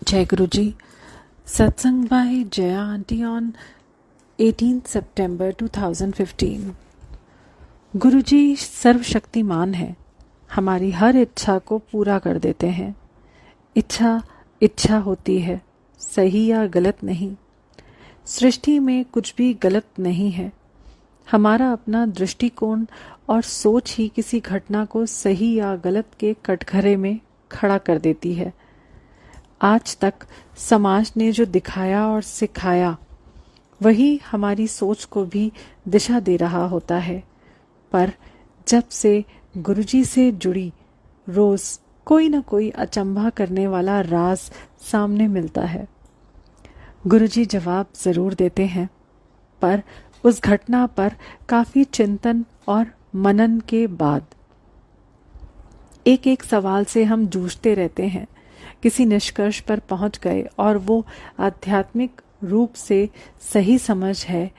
जय गुरु जी। सत्संग bye Jaya aunty on 18 सितंबर 2015। गुरु जी सर्वशक्तिमान है, हमारी हर इच्छा को पूरा कर देते हैं। इच्छा इच्छा होती है, सही या गलत नहीं। सृष्टि में कुछ भी गलत नहीं है। हमारा अपना दृष्टिकोण और सोच ही किसी घटना को सही या गलत के कटघरे में खड़ा कर देती है। आज तक समाज ने जो दिखाया और सिखाया वही हमारी सोच को भी दिशा दे रहा होता है। पर जब से गुरुजी से जुड़ी रोज कोई ना कोई अचंभा करने वाला राज सामने मिलता है। गुरुजी जवाब जरूर देते हैं, पर उस घटना पर काफी चिंतन और मनन के बाद एक एक सवाल से हम जूझते रहते हैं। किसी निष्कर्ष पर पहुंच गए और वो आध्यात्मिक रूप से सही समझ है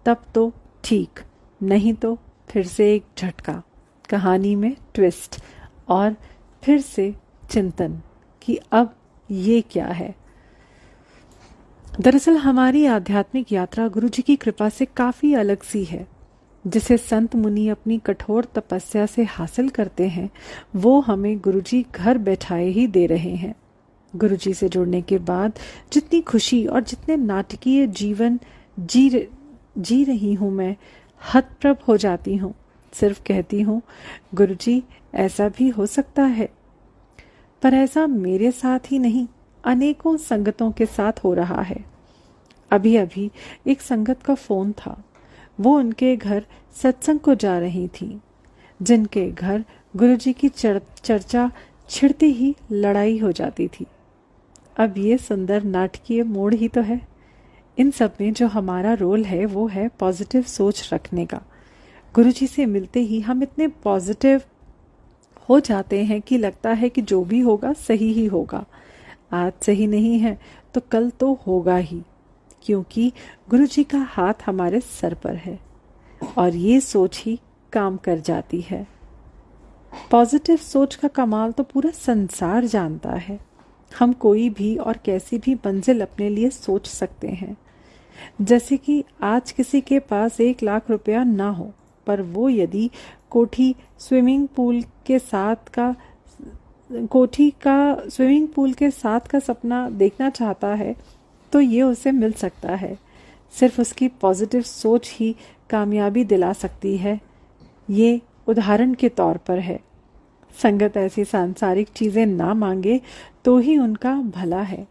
तब तो ठीक, नहीं तो फिर से एक झटका, कहानी में ट्विस्ट और फिर से चिंतन कि अब ये क्या है। दरअसल हमारी आध्यात्मिक यात्रा गुरुजी की कृपा से काफी अलग सी है। जिसे संत मुनि अपनी कठोर तपस्या से हासिल करते हैं वो हमें गुरुजी घर बैठाए ही दे रहे हैं। गुरुजी से जुड़ने के बाद जितनी खुशी और जितने नाटकीय जीवन जी रही हूँ मैं, हतप्रभ हो जाती हूँ। सिर्फ कहती हूँ, गुरुजी ऐसा भी हो सकता है। पर ऐसा मेरे साथ ही नहीं, अनेकों संगतों के साथ हो रहा है। अभी अभी एक संगत का फोन था। वो उनके घर सत्संग को जा रही थी, जिनके घर गुरुजी की चर्चा छिड़ते ही लड़ाई हो जाती थी। अब ये सुंदर नाटकीय मोड़ ही तो है। इन सब में जो हमारा रोल है वो है पॉजिटिव सोच रखने का। गुरुजी से मिलते ही हम इतने पॉजिटिव हो जाते हैं कि लगता है कि जो भी होगा सही ही होगा। आज सही नहीं है तो कल तो होगा ही, क्योंकि गुरुजी का हाथ हमारे सर पर है और ये सोच ही काम कर जाती है। पॉजिटिव सोच का कमाल तो पूरा संसार जानता है। हम कोई भी और कैसी भी मंजिल अपने लिए सोच सकते हैं। जैसे कि आज किसी के पास 1 लाख रुपया ना हो, पर वो यदि कोठी का स्विमिंग पूल के साथ का सपना देखना चाहता है तो ये उसे मिल सकता है। सिर्फ उसकी पॉजिटिव सोच ही कामयाबी दिला सकती है। ये उदाहरण के तौर पर है। संगत ऐसी सांसारिक चीजें ना मांगे तो ही उनका भला है।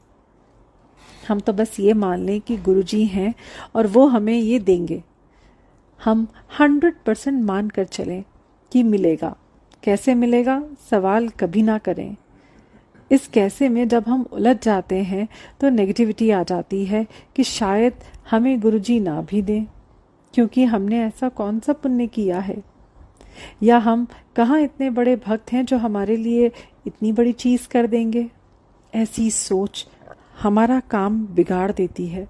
हम तो बस ये मान लें कि गुरुजी हैं और वो हमें ये देंगे। हम 100% मान कर चलें कि मिलेगा। कैसे मिलेगा सवाल कभी ना करें। इस कैसे में जब हम उलझ जाते हैं तो नेगेटिविटी आ जाती है कि शायद हमें गुरुजी ना भी दें, क्योंकि हमने ऐसा कौन सा पुण्य किया है, या हम कहाँ इतने बड़े भक्त हैं जो हमारे लिए इतनी बड़ी चीज कर देंगे। ऐसी सोच हमारा काम बिगाड़ देती है।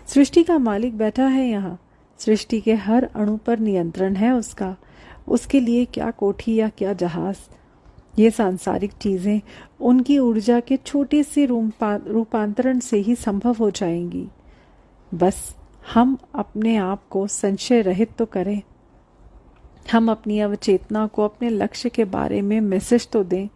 सृष्टि का मालिक बैठा है यहाँ। सृष्टि के हर अणु पर नियंत्रण है उसका। उसके लिए क्या कोठी या क्या जहाज। ये सांसारिक चीजें उनकी ऊर्जा के छोटे से रूपांतरण से ही संभव हो जाएंगी। बस हम अपने आप को संशय रहित तो करें। हम अपनी अवचेतना को अपने लक्ष्य के बारे में मैसेज तो दें।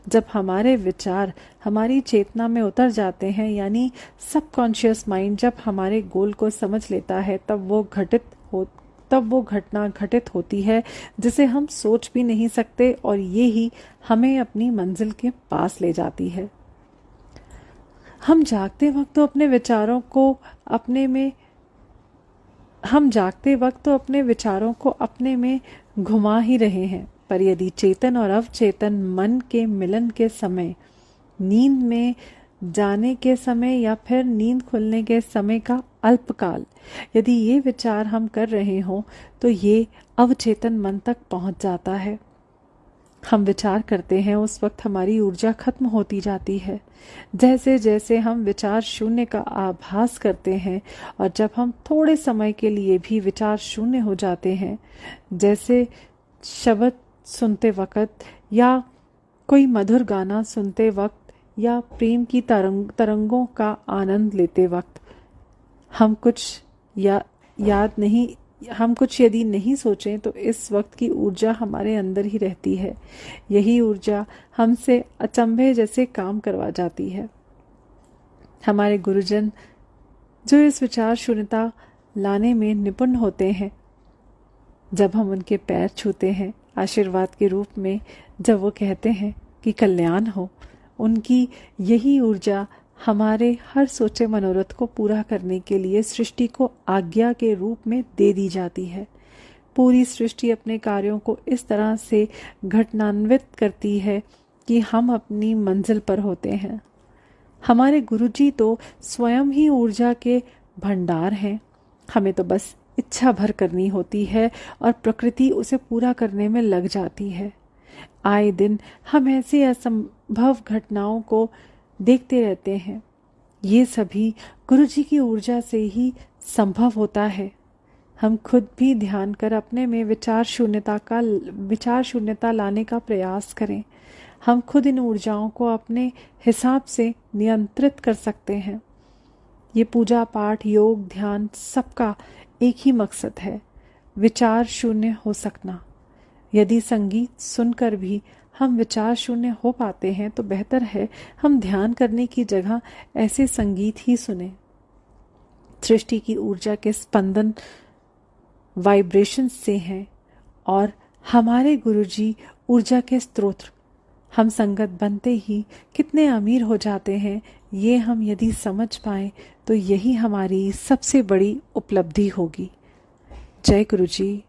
जब हमारे विचार हमारी चेतना में उतर जाते हैं, यानी सबकॉन्शियस माइंड जब हमारे गोल को समझ लेता है, तब वो घटना घटित होती है जिसे हम सोच भी नहीं सकते, और ये ही हमें अपनी मंजिल के पास ले जाती है। हम जागते वक्त तो अपने विचारों को अपने में घुमा ही रहे हैं, पर यदि चेतन और अवचेतन मन के मिलन के समय, नींद में जाने के समय या फिर नींद खुलने के समय का अल्पकाल, यदि ये विचार हम कर रहे हों तो ये अवचेतन मन तक पहुंच जाता है। हम विचार करते हैं उस वक्त हमारी ऊर्जा खत्म होती जाती है। जैसे जैसे हम विचार शून्य का आभास करते हैं, और जब हम थोड़े समय के लिए भी विचार शून्य हो जाते हैं, जैसे शब्द सुनते वक्त या कोई मधुर गाना सुनते वक्त या प्रेम की तरंगों का आनंद लेते वक्त हम कुछ यदि नहीं सोचें तो इस वक्त की ऊर्जा हमारे अंदर ही रहती है। यही ऊर्जा हमसे अचंभे जैसे काम करवा जाती है। हमारे गुरुजन जो इस विचार शून्यता लाने में निपुण होते हैं, जब हम उनके पैर छूते हैं आशीर्वाद के रूप में, जब वो कहते हैं कि कल्याण हो, उनकी यही ऊर्जा हमारे हर सोचे मनोरथ को पूरा करने के लिए सृष्टि को आज्ञा के रूप में दे दी जाती है। पूरी सृष्टि अपने कार्यों को इस तरह से घटनान्वित करती है कि हम अपनी मंजिल पर होते हैं। हमारे गुरुजी तो स्वयं ही ऊर्जा के भंडार हैं। हमें तो बस इच्छा भर करनी होती है और प्रकृति उसे पूरा करने में लग जाती है। आए दिन हम ऐसे असंभव घटनाओं को देखते रहते हैं। ये सभी गुरुजी की ऊर्जा से ही संभव होता है। हम खुद भी ध्यान कर अपने में विचार शून्यता लाने का प्रयास करें। हम खुद इन ऊर्जाओं को अपने हिसाब से नियंत्रित कर सकते हैं। ये पूजा पाठ, योग, ध्यान सबका एक ही मकसद है, विचार शून्य हो सकना। यदि संगीत सुनकर भी हम विचार शून्य हो पाते हैं तो बेहतर है हम ध्यान करने की जगह ऐसे संगीत ही सुने। सृष्टि की ऊर्जा के स्पंदन वाइब्रेशन से हैं और हमारे गुरुजी ऊर्जा के स्रोत। हम संगत बनते ही कितने अमीर हो जाते हैं, ये हम यदि समझ पाएं तो यही हमारी सबसे बड़ी उपलब्धि होगी। जय गुरुजी।